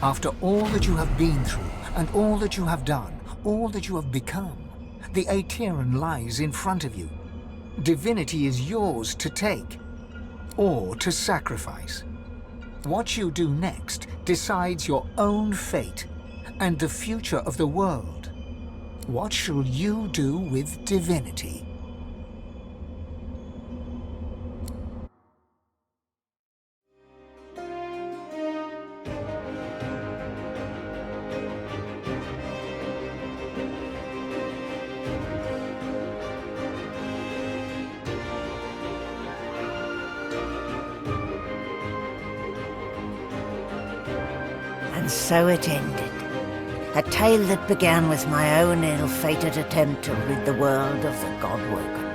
After all that you have been through, and all that you have done, all that you have become, the Aetheran lies in front of you. Divinity is yours to take, or to sacrifice. What you do next decides your own fate and the future of the world. What shall you do with Divinity? And so it ended. A tale that began with my own ill-fated attempt to rid the world of the Godwoken.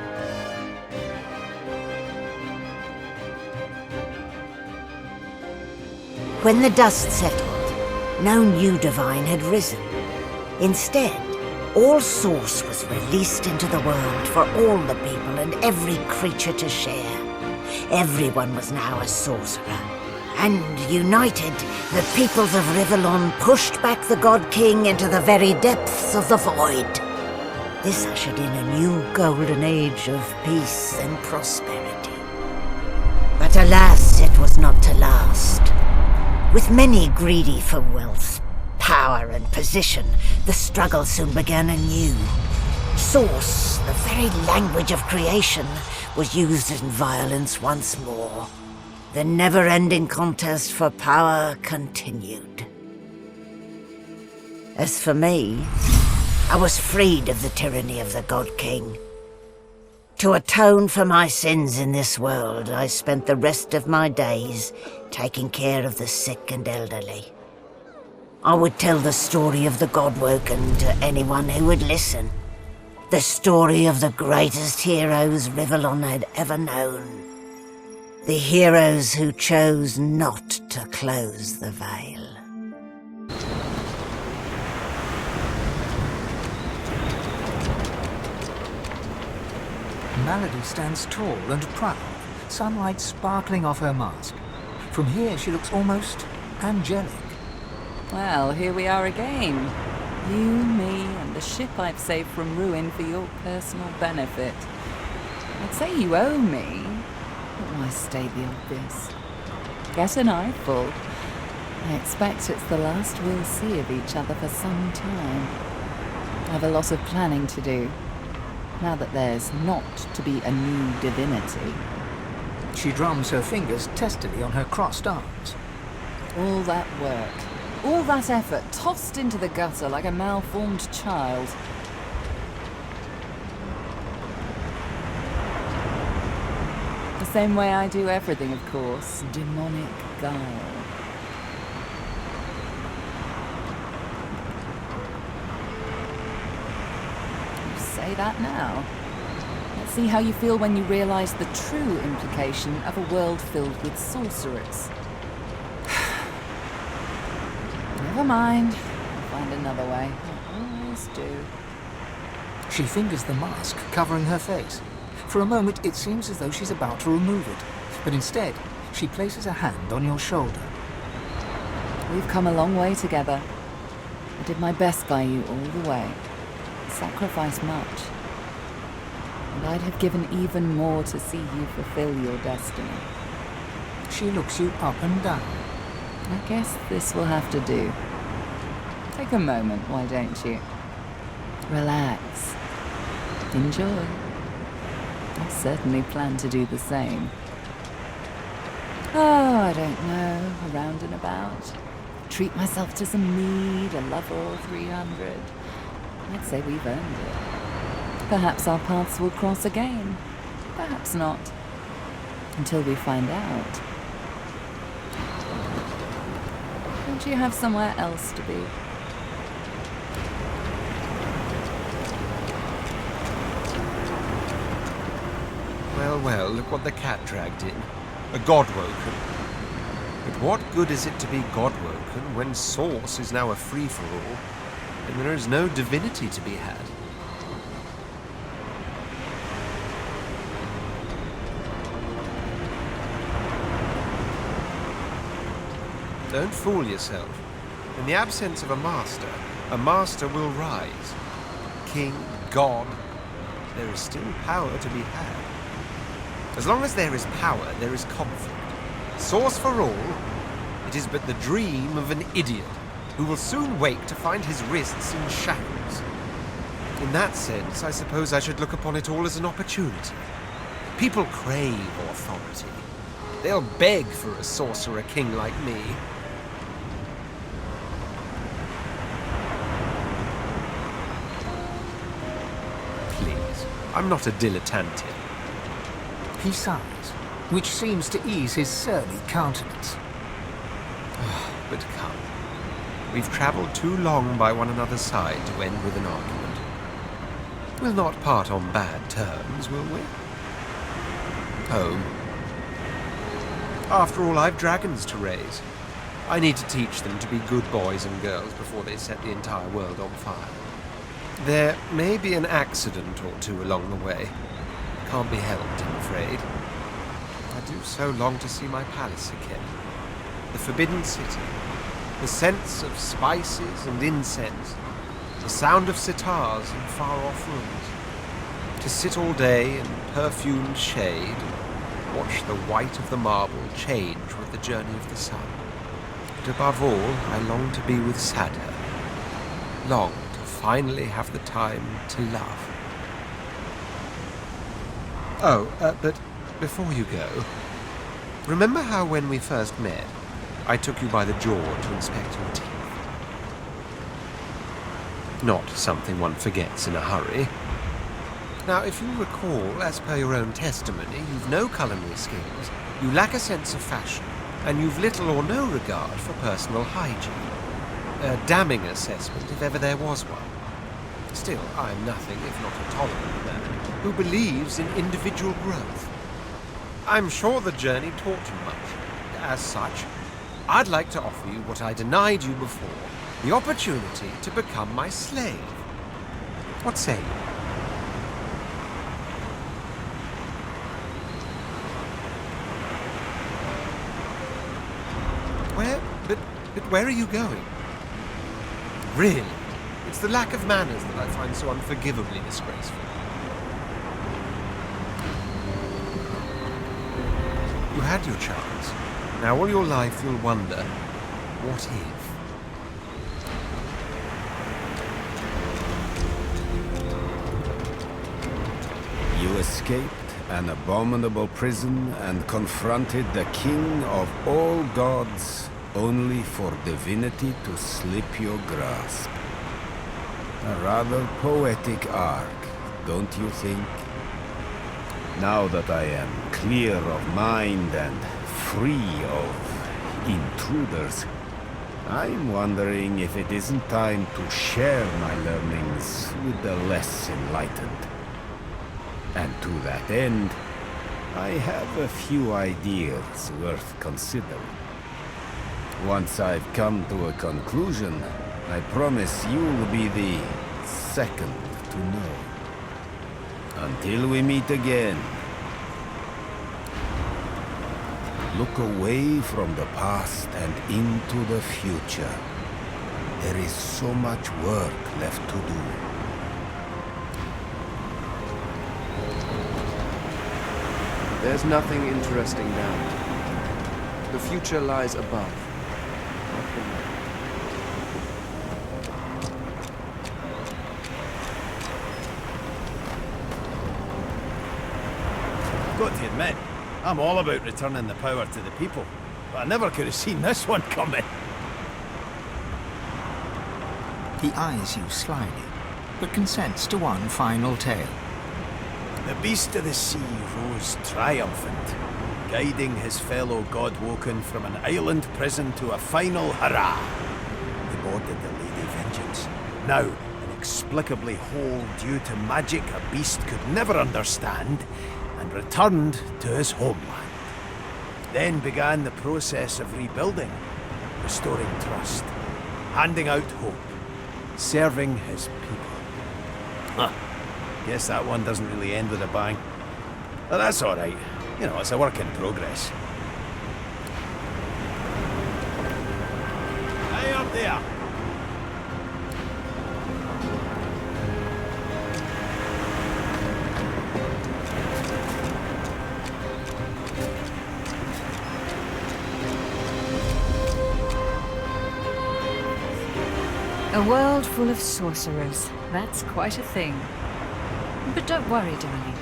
When the dust settled, no new divine had risen. Instead, all Source was released into the world for all the people and every creature to share. Everyone was now a sorcerer. And united, the peoples of Rivellon pushed back the God King into the very depths of the void. This ushered in a new golden age of peace and prosperity. But alas, it was not to last. With many greedy for wealth, power and position, the struggle soon began anew. Source, the very language of creation, was used in violence once more. The never-ending contest for power continued. As for me, I was freed of the tyranny of the God King. To atone for my sins in this world, I spent the rest of my days taking care of the sick and elderly. I would tell the story of the Godwoken to anyone who would listen. The story of the greatest heroes Rivellon had ever known. The heroes who chose not to close the veil. Malady stands tall and proud, sunlight sparkling off her mask. From here she looks almost angelic. Well, here we are again. You, me, and the ship I've saved from ruin for your personal benefit. I'd say you owe me. But why state the obvious? Get an eyeful. I expect it's the last we'll see of each other for some time. I have a lot of planning to do, now that there's not to be a new divinity. She drums her fingers testily on her crossed arms. All that work, all that effort, tossed into the gutter like a malformed child. The same way I do everything, of course. Demonic guile. You say that now. Let's see how you feel when you realize the true implication of a world filled with sorcerers. Never mind. I'll find another way. I always do. She fingers the mask covering her face. For a moment, it seems as though she's about to remove it, but instead, she places a hand on your shoulder. We've come a long way together. I did my best by you all the way. Sacrificed much. And I'd have given even more to see you fulfill your destiny. She looks you up and down. I guess this will have to do. Take a moment, why don't you? Relax. Enjoy. I certainly plan to do the same. Oh, I don't know, around and about. Treat myself to some mead, a level 300. I'd say we've earned it. Perhaps our paths will cross again. Perhaps not. Until we find out. Don't you have somewhere else to be? Well, look what the cat dragged in. A Godwoken. But what good is it to be Godwoken when Source is now a free-for-all, and there is no divinity to be had? Don't fool yourself. In the absence of a master will rise. King, god, there is still power to be had. As long as there is power, there is conflict. Source for all, it is but the dream of an idiot who will soon wake to find his wrists in shackles. In that sense, I suppose I should look upon it all as an opportunity. People crave authority. They'll beg for a sorcerer king like me. Please, I'm not a dilettante. He sighs, which seems to ease his surly countenance. But come, we've travelled too long by one another's side to end with an argument. We'll not part on bad terms, will we? Home. After all, I've dragons to raise. I need to teach them to be good boys and girls before they set the entire world on fire. There may be an accident or two along the way. Can't be helped, I'm afraid. I do so long to see my palace again. The Forbidden City. The scents of spices and incense. The sound of sitars in far-off rooms. To sit all day in perfumed shade and watch the white of the marble change with the journey of the sun. But above all, I long to be with Sadha. Long to finally have the time to love. Oh, but before you go, remember how when we first met, I took you by the jaw to inspect your teeth? Not something one forgets in a hurry. Now, if you recall, as per your own testimony, you've no culinary skills, you lack a sense of fashion, and you've little or no regard for personal hygiene. A damning assessment, if ever there was one. Still, I'm nothing if not a tolerant man who believes in individual growth. I'm sure the journey taught you much. As such, I'd like to offer you what I denied you before, the opportunity to become my slave. What say you? But where are you going? Really? It's the lack of manners that I find so unforgivably disgraceful. You had your chance. Now all your life you'll wonder, what if? You escaped an abominable prison and confronted the king of all gods only for Divinity to slip your grasp. A rather poetic arc, don't you think? Now that I am clear of mind and free of intruders, I'm wondering if it isn't time to share my learnings with the less enlightened. And to that end, I have a few ideas worth considering. Once I've come to a conclusion, I promise you'll be the second to know. Until we meet again, look away from the past and into the future. There is so much work left to do. There's nothing interesting down. The future lies above. Not below. Got to admit, I'm all about returning the power to the people, but I never could have seen this one coming. He eyes you slyly, but consents to one final tale. The beast of the sea rose triumphant, guiding his fellow Godwoken from an island prison to a final hurrah. He boarded the Lady Vengeance, now inexplicably whole due to magic a beast could never understand, and returned to his homeland. Then began the process of rebuilding, restoring trust, handing out hope, serving his people. Huh. Guess that one doesn't really end with a bang. But that's alright. You know, it's a work in progress. High up there! A world full of sorcerers. That's quite a thing. But don't worry, darling.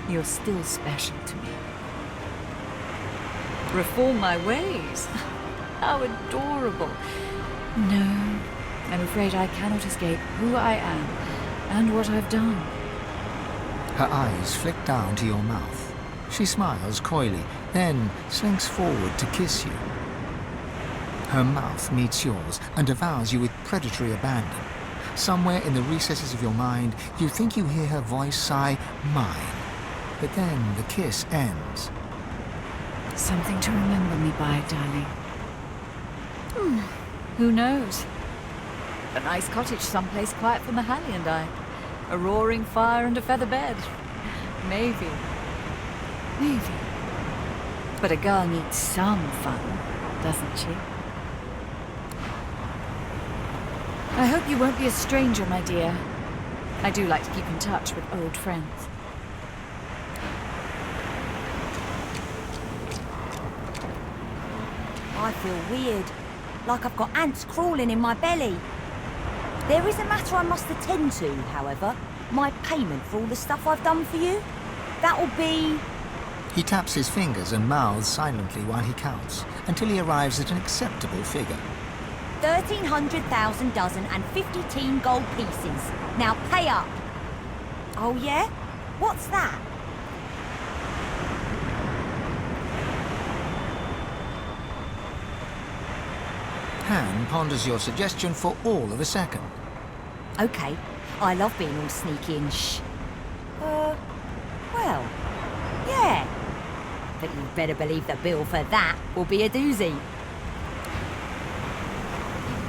You're still special to me. Reform my ways? How adorable. No, I'm afraid I cannot escape who I am and what I've done. Her eyes flick down to your mouth. She smiles coyly, then slinks forward to kiss you. Her mouth meets yours and devours you with predatory abandon. Somewhere in the recesses of your mind, you think you hear her voice sigh, "mine." But then the kiss ends. Something to remember me by, darling. Who knows? A nice cottage someplace quiet for Mahalia and I. A roaring fire and a feather bed. Maybe. Maybe. But a girl needs some fun, doesn't she? I hope you won't be a stranger, my dear. I do like to keep in touch with old friends. I feel weird, like I've got ants crawling in my belly. There is a matter I must attend to, however. My payment for all the stuff I've done for you. That'll be... He taps his fingers and mouths silently while he counts, until he arrives at an acceptable figure. 1,300,000 dozen and 50 gold pieces. Now pay up. Oh yeah? What's that? Han ponders your suggestion for all of a second. Okay, I love being all sneaky and well, yeah. But you better believe the bill for that will be a doozy.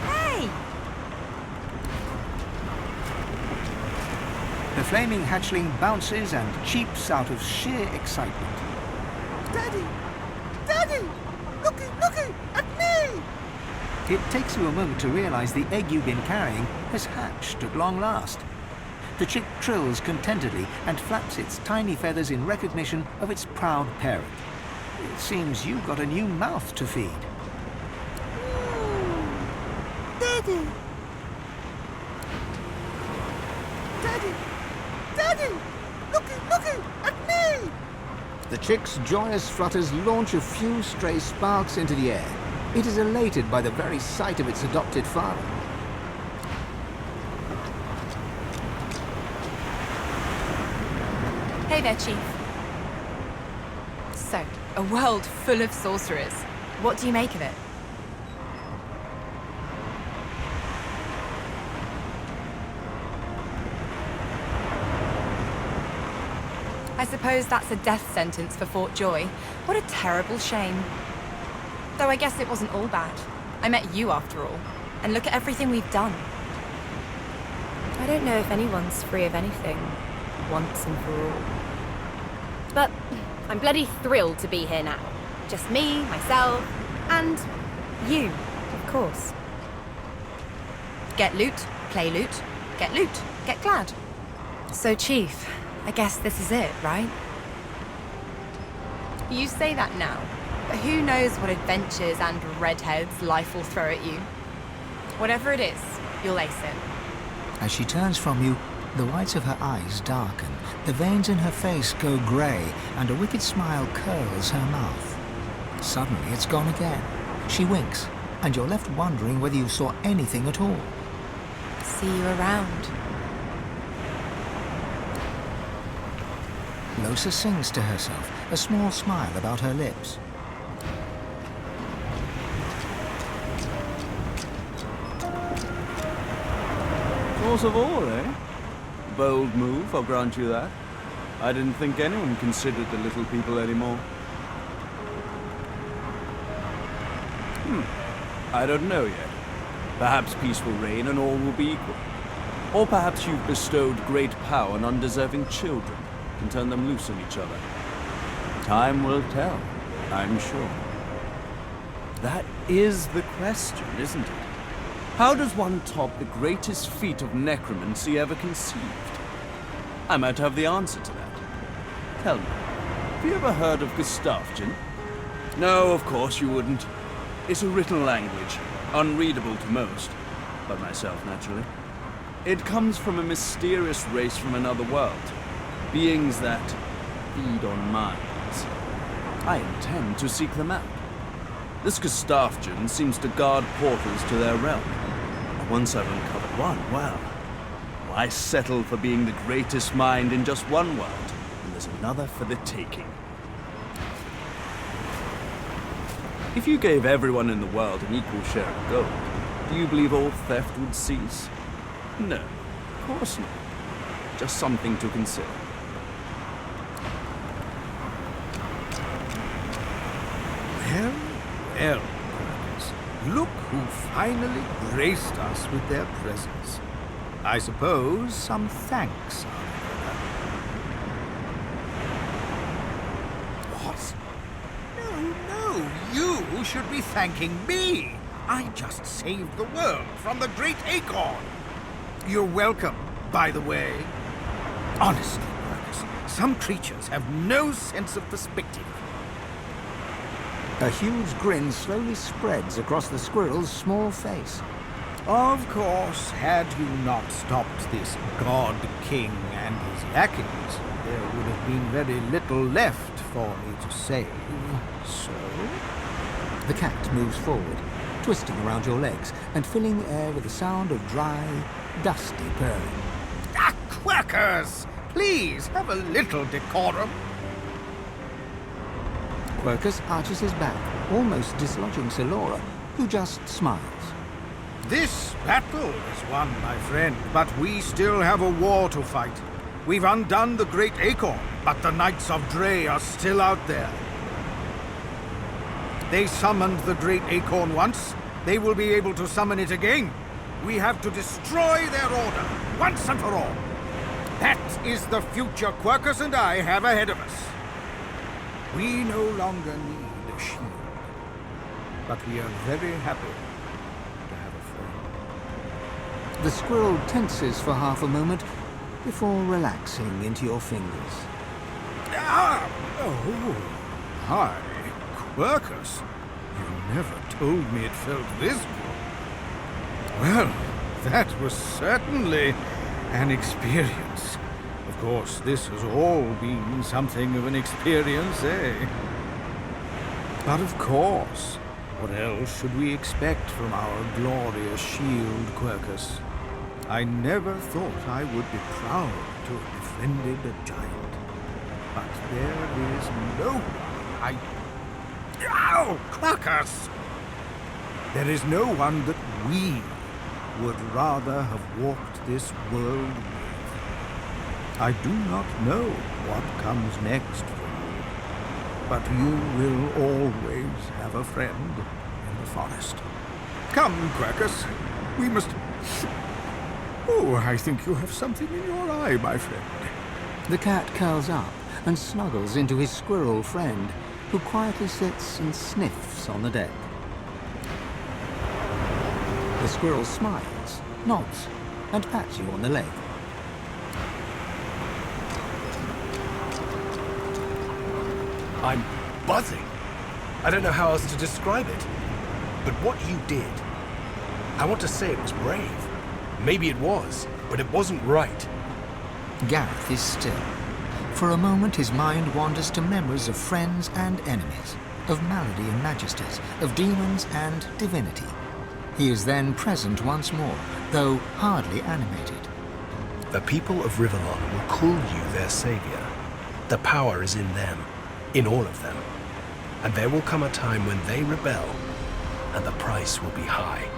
Hey! The flaming hatchling bounces and cheeps out of sheer excitement. Daddy! Daddy! Looky at me! It takes you a moment to realize the egg you've been carrying has hatched at long last. The chick trills contentedly and flaps its tiny feathers in recognition of its proud parent. It seems you've got a new mouth to feed. Daddy! Daddy! Daddy! Looky at me! The chick's joyous flutters launch a few stray sparks into the air. It is elated by the very sight of its adopted father. Hey there, Chief. So, a world full of sorcerers. What do you make of it? I suppose that's a death sentence for Fort Joy. What a terrible shame. Though I guess it wasn't all bad. I met you after all. And look at everything we've done. I don't know if anyone's free of anything, once and for all. But I'm bloody thrilled to be here now. Just me, myself, and you, of course. Get loot, play loot, get loot, get glad. So, Chief, I guess this is it, right? You say that now, but who knows what adventures and redheads life will throw at you. Whatever it is, you'll ace it. As she turns from you, the whites of her eyes darken, the veins in her face go grey, and a wicked smile curls her mouth. Suddenly it's gone again. She winks, and you're left wondering whether you saw anything at all. See you around. Losa sings to herself, a small smile about her lips. Source of all, eh? Bold move, I'll grant you that. I didn't think anyone considered the little people anymore. I don't know yet. Perhaps peace will reign and all will be equal. Or perhaps you've bestowed great power on undeserving children and turned them loose on each other. Time will tell, I'm sure. That is the question, isn't it? How does one top the greatest feat of necromancy ever conceived? I might have the answer to that. Tell me, have you ever heard of Gustavgen? No, of course you wouldn't. It's a written language, unreadable to most, but myself naturally. It comes from a mysterious race from another world, beings that feed on minds. I intend to seek them out. This Gustavgen seems to guard portals to their realm. And once I've uncovered one, well, why settle for being the greatest mind in just one world, when there's another for the taking? If you gave everyone in the world an equal share of gold, do you believe all theft would cease? No, of course not. Just something to consider. Well, well, Quercus, look who finally graced us with their presence. I suppose some thanks are in order. What? No, you should be thanking me. I just saved the world from the Great Acorn. You're welcome, by the way. Honestly, Quercus, some creatures have no sense of perspective. A huge grin slowly spreads across the squirrel's small face. Of course, had you not stopped this God King and his lackeys, there would have been very little left for me to save. So? The cat moves forward, twisting around your legs and filling the air with the sound of dry, dusty purring. Ah, Quercus! Please, have a little decorum. Quercus arches his back, almost dislodging Silora, who just smiles. This battle is won, my friend, but we still have a war to fight. We've undone the Great Acorn, but the Knights of Dre are still out there. They summoned the Great Acorn once. They will be able to summon it again. We have to destroy their order, once and for all. That is the future Quercus and I have ahead of us. We no longer need a shield, but we are very happy to have a friend. The squirrel tenses for half a moment before relaxing into your fingers. Ah! Oh, hi, Quercus. You never told me it felt this good. Well, that was certainly an experience. Of course, this has all been something of an experience, eh? But of course, what else should we expect from our glorious shield, Quercus? I never thought I would be proud to have befriended a giant. But there is no one Ow! Quercus! There is no one that we would rather have walked this world with. I do not know what comes next for you, but you will always have a friend in the forest. Come, Quercus, we must... Oh, I think you have something in your eye, my friend. The cat curls up and snuggles into his squirrel friend, who quietly sits and sniffs on the deck. The squirrel smiles, nods, and pats you on the leg. I'm buzzing. I don't know how else to describe it. But what you did, I want to say it was brave. Maybe it was, but it wasn't right. Gareth is still. For a moment his mind wanders to memories of friends and enemies, of malady and majesties, of demons and divinity. He is then present once more, though hardly animated. The people of Rivellon will call you their savior. The power is in them, in all of them. And there will come a time when they rebel, and the price will be high.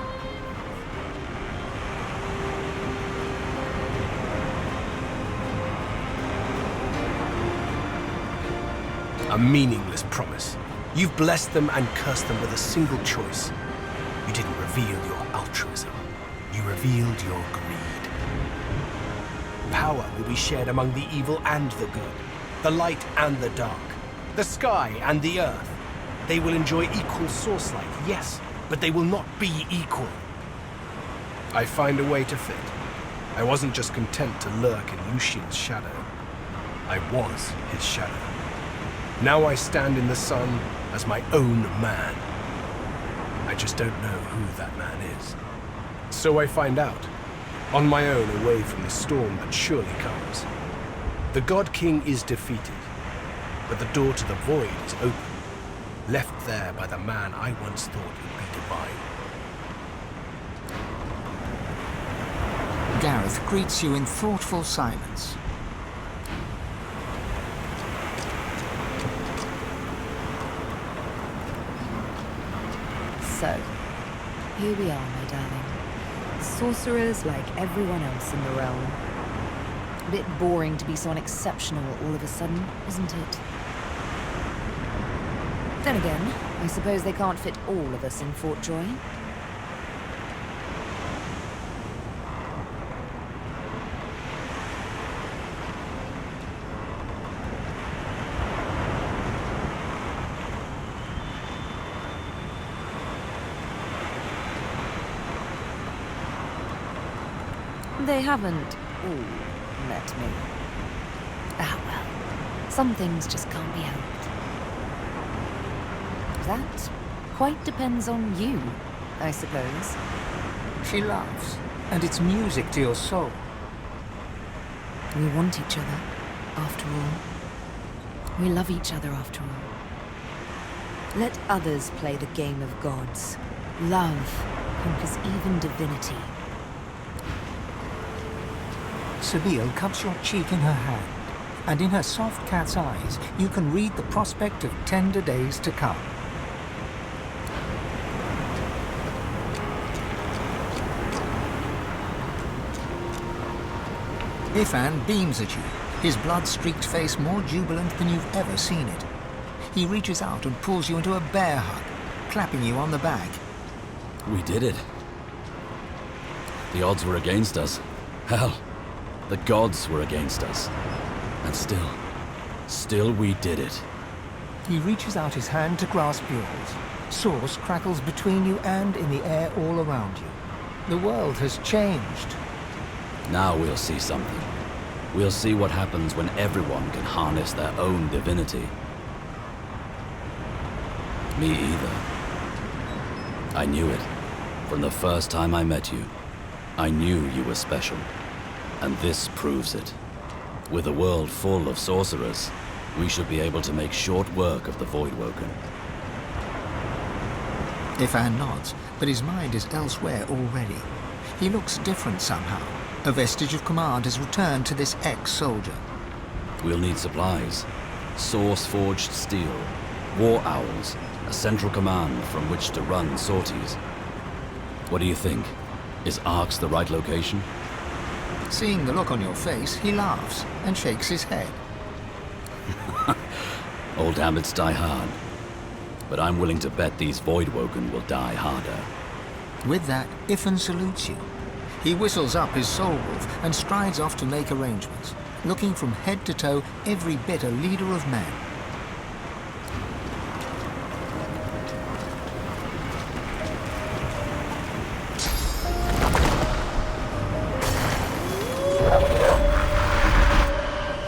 A meaningless promise. You've blessed them and cursed them with a single choice. You didn't reveal your altruism. You revealed your greed. Power will be shared among the evil and the good, the light and the dark, the sky and the earth. They will enjoy equal source light, yes, but they will not be equal. I find a way to fit. I wasn't just content to lurk in Lucian's shadow. I was his shadow. Now I stand in the sun as my own man. I just don't know who that man is. So I find out, on my own away from the storm that surely comes. The God King is defeated, but the door to the void is open, left there by the man I once thought would be divine. Gareth greets you in thoughtful silence. So, here we are, my darling. Sorcerers like everyone else in the realm. A bit boring to be so unexceptional all of a sudden, isn't it? Then again, I suppose they can't fit all of us in Fort Joy. They haven't all met me. Ah well, some things just can't be helped. That quite depends on you, I suppose. She laughs, and it's music to your soul. We want each other, after all. We love each other, after all. Let others play the game of gods. Love conquers even divinity. Sabine cups your cheek in her hand, and in her soft cat's eyes you can read the prospect of tender days to come. Fane beams at you, his blood-streaked face more jubilant than you've ever seen it. He reaches out and pulls you into a bear hug, clapping you on the back. We did it. The odds were against us. Hell, the gods were against us. And still we did it. He reaches out his hand to grasp yours. Source crackles between you and in the air all around you. The world has changed. Now we'll see something. We'll see what happens when everyone can harness their own divinity. Me either. I knew it. From the first time I met you, I knew you were special. And this proves it. With a world full of sorcerers, we should be able to make short work of the Voidwoken. Fane nods, but his mind is elsewhere already. He looks different somehow. A vestige of command has returned to this ex-soldier. We'll need supplies. Source-forged steel, war owls, a central command from which to run sorties. What do you think? Is Arx the right location? Seeing the look on your face, he laughs and shakes his head. Old habits die hard. But I'm willing to bet these Voidwoken will die harder. With that, Fane salutes you. He whistles up his soul wolf and strides off to make arrangements, looking from head to toe every bit a leader of men.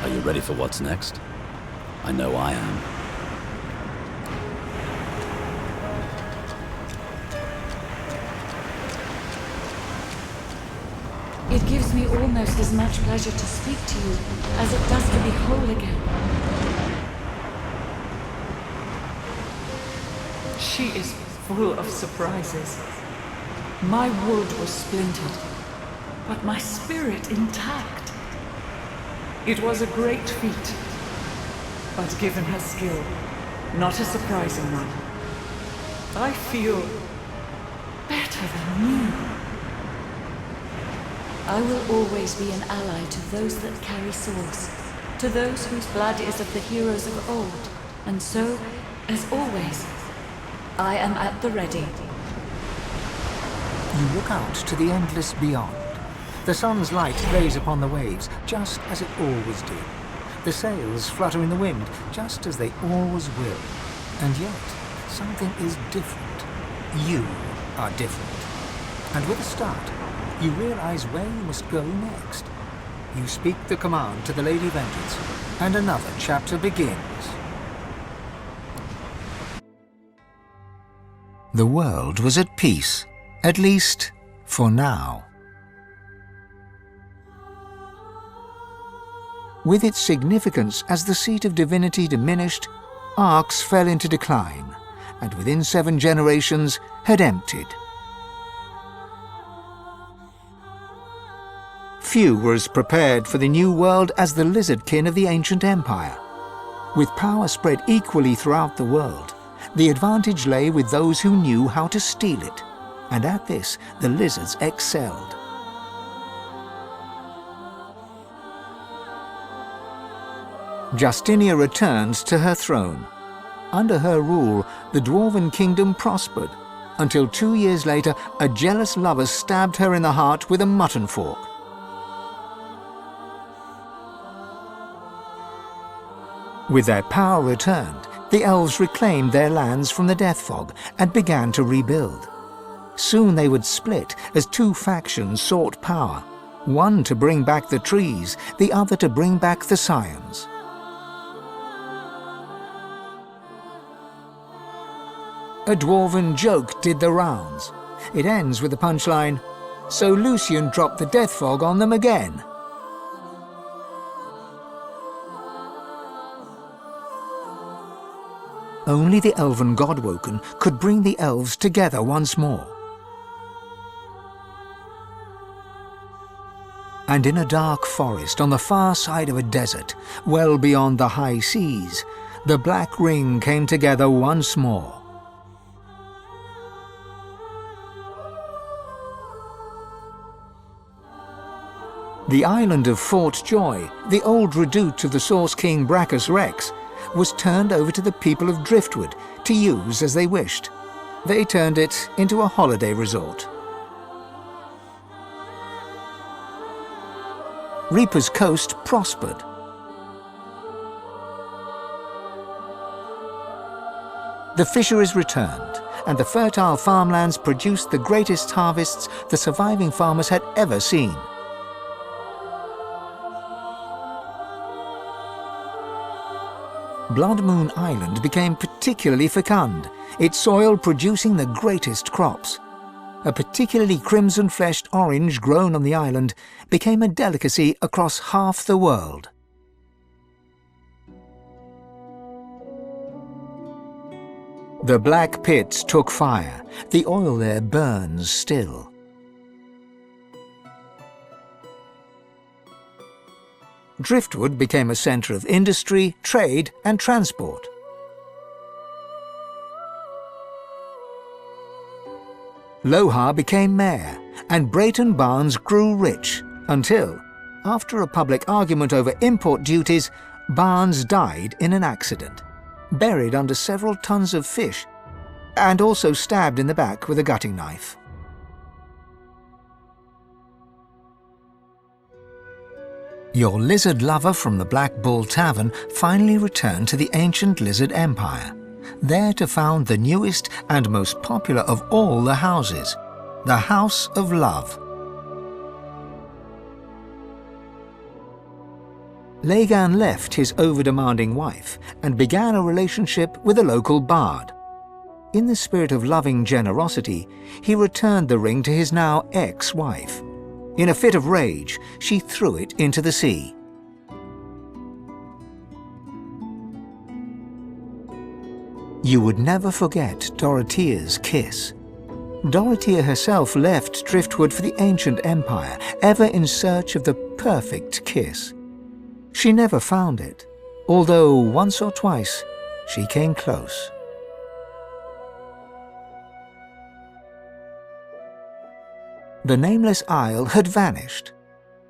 Are you ready for what's next? I know I am. It gives me almost as much pleasure to speak to you as it does to be whole again. She is full of surprises. My wood was splintered, but my spirit intact. It was a great feat, but given her skill, not a surprising one. I feel better than new. I will always be an ally to those that carry swords, to those whose blood is of the heroes of old. And so, as always, I am at the ready. You look out to the endless beyond. The sun's light plays upon the waves, just as it always did. The sails flutter in the wind, just as they always will. And yet, something is different. You are different. And with a start, you realize where you must go next. You speak the command to the Lady Vengeance, and another chapter begins. The world was at peace, at least for now. With its significance as the seat of divinity diminished, Arx fell into decline, and within 7 generations had emptied. Few were as prepared for the new world as the lizardkin of the ancient empire. With power spread equally throughout the world, the advantage lay with those who knew how to steal it, and at this the lizards excelled. Justinia returned to her throne. Under her rule, the Dwarven kingdom prospered, until 2 years later a jealous lover stabbed her in the heart with a mutton fork. With their power returned, the elves reclaimed their lands from the Death Fog and began to rebuild. Soon they would split as 2 factions sought power, one to bring back the trees, the other to bring back the scions. A dwarven joke did the rounds. It ends with the punchline, "So Lucian dropped the Death Fog on them again." Only the elven Godwoken could bring the elves together once more. And in a dark forest on the far side of a desert, well beyond the high seas, the Black Ring came together once more. The island of Fort Joy, the old redoubt of the Source King Brachus Rex, was turned over to the people of Driftwood to use as they wished. They turned it into a holiday resort. Reaper's Coast prospered. The fisheries returned, and the fertile farmlands produced the greatest harvests the surviving farmers had ever seen. Blood Moon Island became particularly fecund, its soil producing the greatest crops. A particularly crimson-fleshed orange grown on the island became a delicacy across half the world. The black pits took fire. The oil there burns still. Driftwood became a centre of industry, trade and transport. Lohar became mayor, and Brayton Barnes grew rich, until, after a public argument over import duties, Barnes died in an accident, buried under several tons of fish, and also stabbed in the back with a gutting knife. Your lizard lover from the Black Bull Tavern finally returned to the ancient Lizard Empire, there to found the newest and most popular of all the houses, the House of Love. Lagan left his over-demanding wife and began a relationship with a local bard. In the spirit of loving generosity, he returned the ring to his now ex-wife. In a fit of rage, she threw it into the sea. You would never forget Dorothea's kiss. Dorothea herself left Driftwood for the ancient empire, ever in search of the perfect kiss. She never found it, although once or twice she came close. The nameless isle had vanished.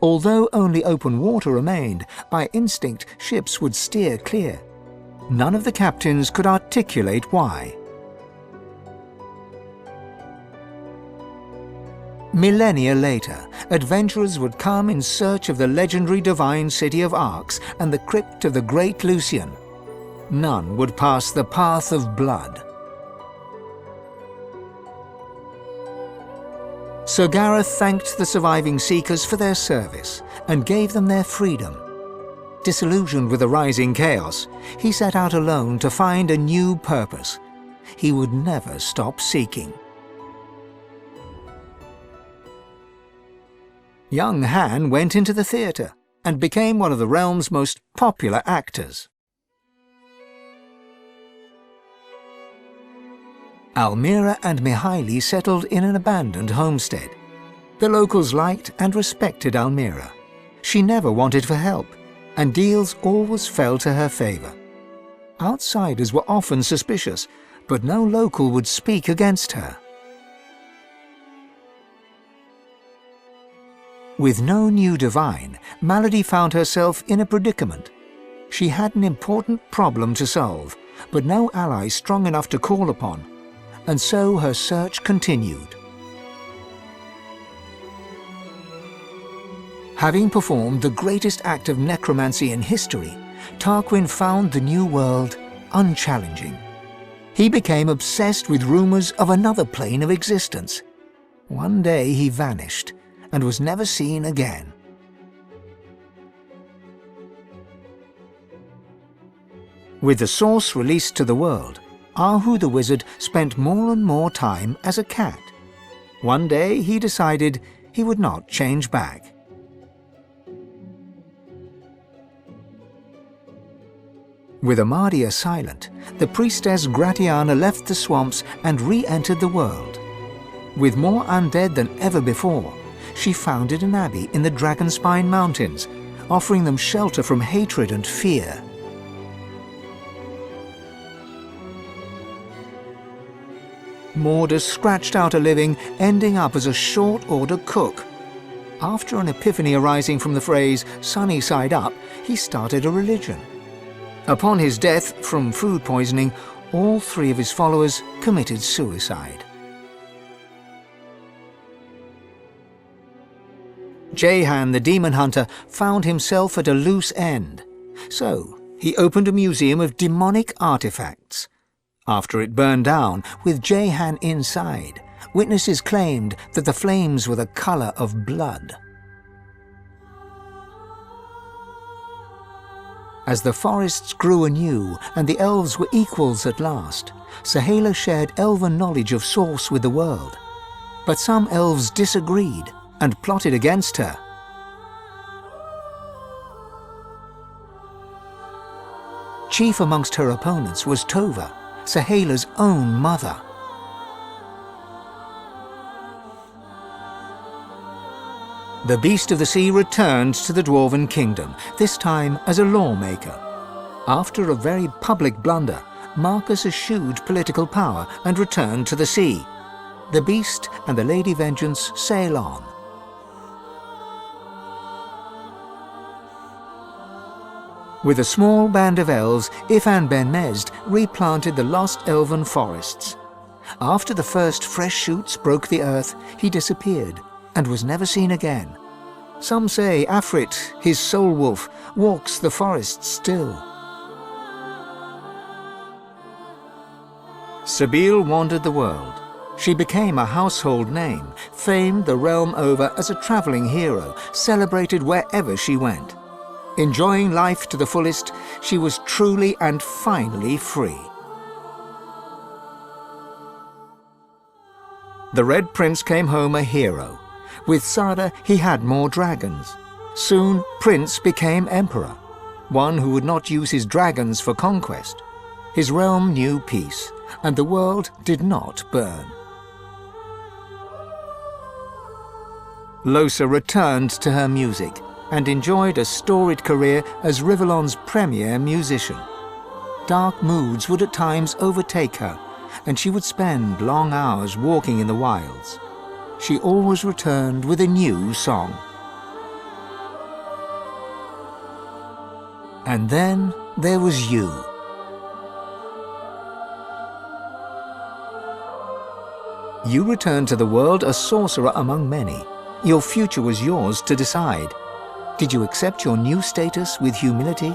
Although only open water remained, by instinct ships would steer clear. None of the captains could articulate why. Millennia later, adventurers would come in search of the legendary divine city of Arx and the crypt of the great Lucian. None would pass the path of blood. Sir Gareth thanked the surviving Seekers for their service and gave them their freedom. Disillusioned with the rising chaos, he set out alone to find a new purpose. He would never stop seeking. Young Han went into the theatre and became one of the realm's most popular actors. Almira and Mihaili settled in an abandoned homestead. The locals liked and respected Almira. She never wanted for help, and deals always fell to her favour. Outsiders were often suspicious, but no local would speak against her. With no new divine, Malady found herself in a predicament. She had an important problem to solve, but no ally strong enough to call upon, and so her search continued. Having performed the greatest act of necromancy in history, Tarquin found the new world unchallenging. He became obsessed with rumours of another plane of existence. One day he vanished and was never seen again. With the source released to the world, Ahu the wizard spent more and more time as a cat. One day he decided he would not change back. With Amadia silent, the priestess Gratiana left the swamps and re-entered the world. With more undead than ever before, she founded an abbey in the Dragonspine Mountains, offering them shelter from hatred and fear. Mordus scratched out a living, ending up as a short-order cook. After an epiphany arising from the phrase, "sunny side up," he started a religion. Upon his death from food poisoning, all 3 of his followers committed suicide. Jehan the demon hunter found himself at a loose end, so he opened a museum of demonic artifacts. After it burned down, with Jehan inside, witnesses claimed that the flames were the colour of blood. As the forests grew anew and the elves were equals at last, Sahala shared elven knowledge of source with the world. But some elves disagreed and plotted against her. Chief amongst her opponents was Tova, Sahala's own mother. The Beast of the Sea returned to the Dwarven Kingdom, this time as a lawmaker. After a very public blunder, Marcus eschewed political power and returned to the sea. The Beast and the Lady Vengeance sail on. With a small band of elves, Ifan ben Mesd replanted the lost elven forests. After the first fresh shoots broke the earth, he disappeared and was never seen again. Some say Afrit, his soul wolf, walks the forests still. Sabine wandered the world. She became a household name, famed the realm over as a travelling hero, celebrated wherever she went. Enjoying life to the fullest, she was truly and finally free. The Red Prince came home a hero. With Sada, he had more dragons. Soon, Prince became Emperor, one who would not use his dragons for conquest. His realm knew peace, and the world did not burn. Losa returned to her music and enjoyed a storied career as Rivellon's premier musician. Dark moods would at times overtake her, and she would spend long hours walking in the wilds. She always returned with a new song. And then there was you. You returned to the world a sorcerer among many. Your future was yours to decide. Did you accept your new status with humility?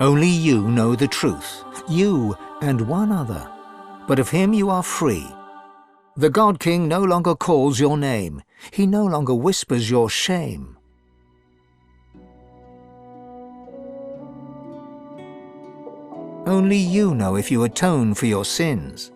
Only you know the truth, you and one other. but of him you are free. The God King no longer calls your name. He no longer whispers your shame. Only you know if you atone for your sins.